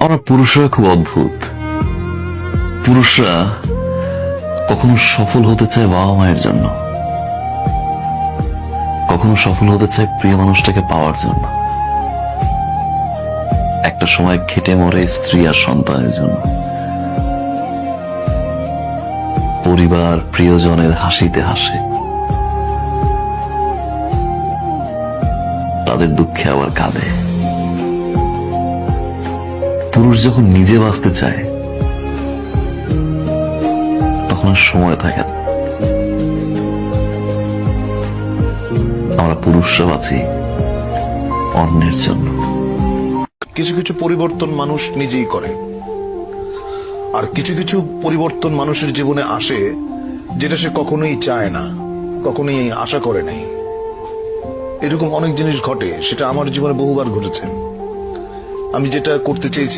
আমরা পুরুষরা খুব অদ্ভুত। পুরুষরা কখনো সফল হতে চায় বাবা মায়ের জন্য, কখনো সফল হতে চায় প্রিয় মানুষটাকে পাওয়ার জন্য, একটা সময় খেটে মরে স্ত্রী আর সন্তানের জন্য, পরিবার প্রিয়জনের হাসিতে হাসে, তাদের দুঃখে আবার কাঁদে। পুরুষ যখন নিজে বাঁচতে চায় তখন আর সময় থাকে না। আমরা পুরুষরা বাঁচি অন্যের জন্য। কিছু কিছু পরিবর্তন মানুষ নিজেই করে, আর কিছু কিছু পরিবর্তন মানুষের জীবনে আসে যেটা সে কখনোই চায় না, কখনোই আশা করে নাই। এরকম অনেক জিনিস ঘটে, সেটা আমার জীবনে বহুবার ঘটেছে। আমি যেটা করতে চেয়েছি